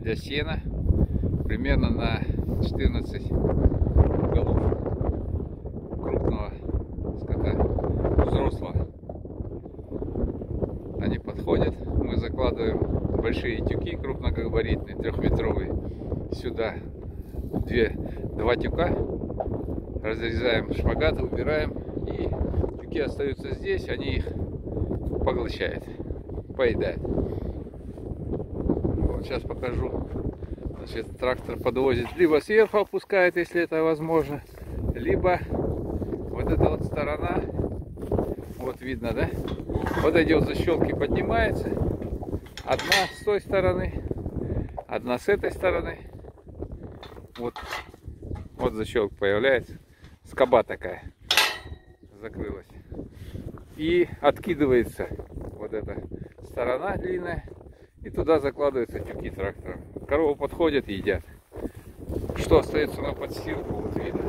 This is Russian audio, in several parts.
для сена, примерно на 14 голов крупного скота, взрослого. Они подходят, мы закладываем большие тюки крупногабаритные, 3-метровые, сюда два тюка, разрезаем шпагаты, убираем, и тюки остаются здесь, они их поглощают, поедают. Вот сейчас покажу. Значит, трактор подвозит, либо сверху опускает, если это возможно, либо вот эта вот сторона, вот видно, да? Вот эти вот защелки поднимаются, одна с той стороны, одна с этой стороны. Вот защелка появляется, скоба такая закрылась, и откидывается вот эта сторона длинная, и туда закладываются тюки трактора. Коровы подходят и едят. Что остается на подстилку, вот видно.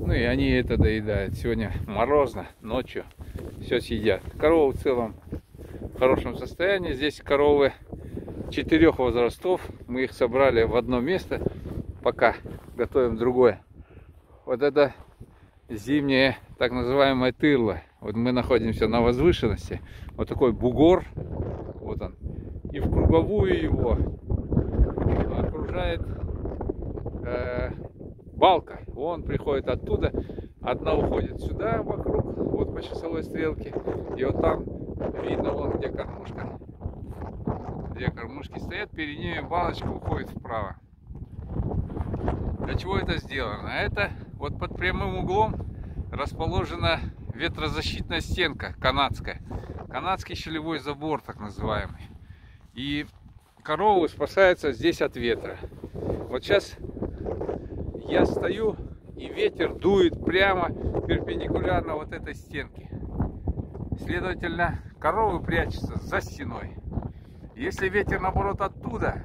Ну и они это доедают. Сегодня морозно, ночью все съедят. Коровы в целом в хорошем состоянии. Здесь коровы 4 возрастов. Мы их собрали в одно место, пока готовим другое. Вот это зимняя так называемая тырла. Вот мы находимся на возвышенности. Вот такой бугор. Вот он. И в круговую его окружает балка. Он приходит оттуда. Одна уходит сюда вокруг, вот по часовой стрелке. И вот там видно, вон где кормушка. Две кормушки стоят, перед ними балочка уходит вправо. Для чего это сделано? Это вот под прямым углом расположена ветрозащитная стенка канадская. Канадский щелевой забор, так называемый. И коровы спасаются здесь от ветра. Вот сейчас я стою, и ветер дует прямо перпендикулярно вот этой стенке. Следовательно, коровы прячутся за стеной. Если ветер, наоборот, оттуда,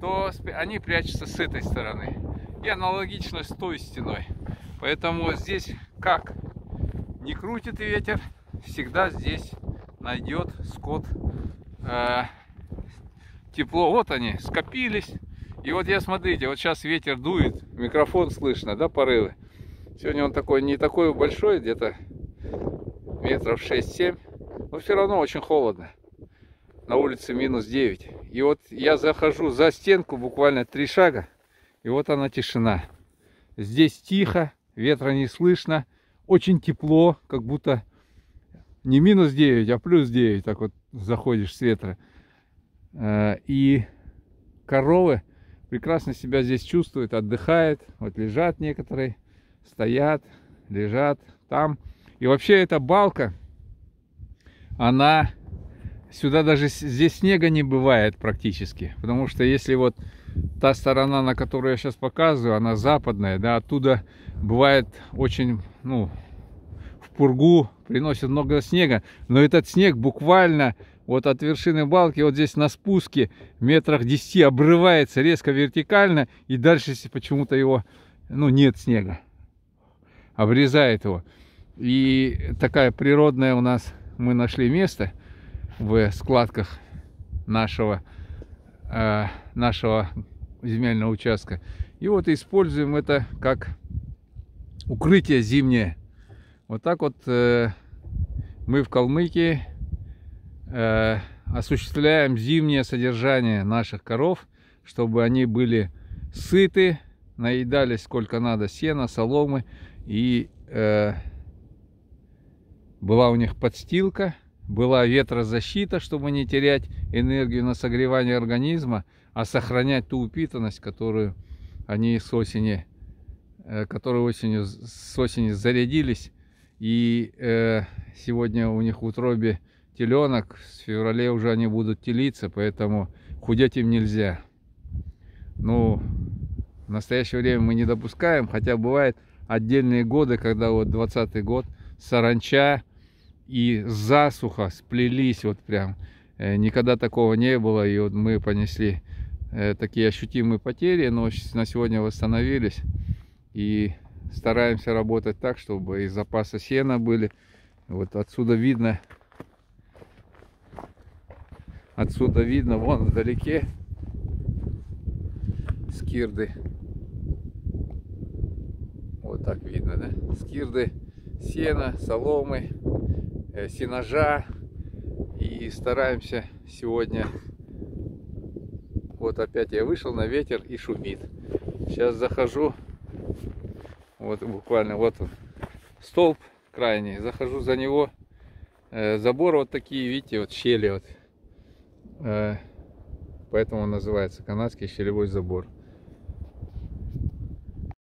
то они прячутся с этой стороны. И аналогично с той стеной. Поэтому здесь, как не крутит ветер, всегда здесь найдет скот тепло. Вот они скопились. И вот я, смотрите, вот сейчас ветер дует, микрофон слышно, да, порывы. Сегодня он такой, не такой большой, где-то метров 6-7, но все равно очень холодно. На улице -9. И вот я захожу за стенку буквально 3 шага, и вот она тишина. Здесь тихо, ветра не слышно, очень тепло, как будто не -9, а +9, так вот заходишь с ветра. И коровы прекрасно себя здесь чувствуют, отдыхают. Вот лежат некоторые, стоят, лежат там. И вообще эта балка, она... Сюда даже здесь снега не бывает практически. Потому что если вот та сторона, на которую я сейчас показываю, она западная, да, оттуда бывает очень, ну, в пургу приносит много снега. Но этот снег буквально вот от вершины балки, вот здесь на спуске метрах 10 обрывается резко вертикально. И дальше почему-то его, ну, нет снега. Обрезает его. И такая природная у нас, мы нашли место в складках нашего земельного участка. И вот используем это как укрытие зимнее. Вот так вот мы в Калмыкии осуществляем зимнее содержание наших коров, чтобы они были сыты, наедались сколько надо сена, соломы, и была у них подстилка, была ветрозащита, чтобы не терять энергию на согревание организма, а сохранять ту упитанность, которую они с осени зарядились. И сегодня у них в утробе теленок, в феврале уже они будут телиться, поэтому худеть им нельзя. Ну, в настоящее время мы не допускаем, хотя бывают отдельные годы, когда вот 20-й год, саранча и засуха сплелись вот прям. Никогда такого не было, и вот мы понесли такие ощутимые потери, но на сегодня восстановились и стараемся работать так, чтобы и запасы сена были. Вот отсюда видно, вон вдалеке скирды. Вот так видно, да? Скирды, сена, соломы, сенажа. И стараемся сегодня... Вот опять я вышел на ветер и шумит. Сейчас захожу. Вот буквально вот он, столб крайний. Захожу за него. Забор вот такие, видите, вот щели вот. Поэтому он называется канадский щелевой забор.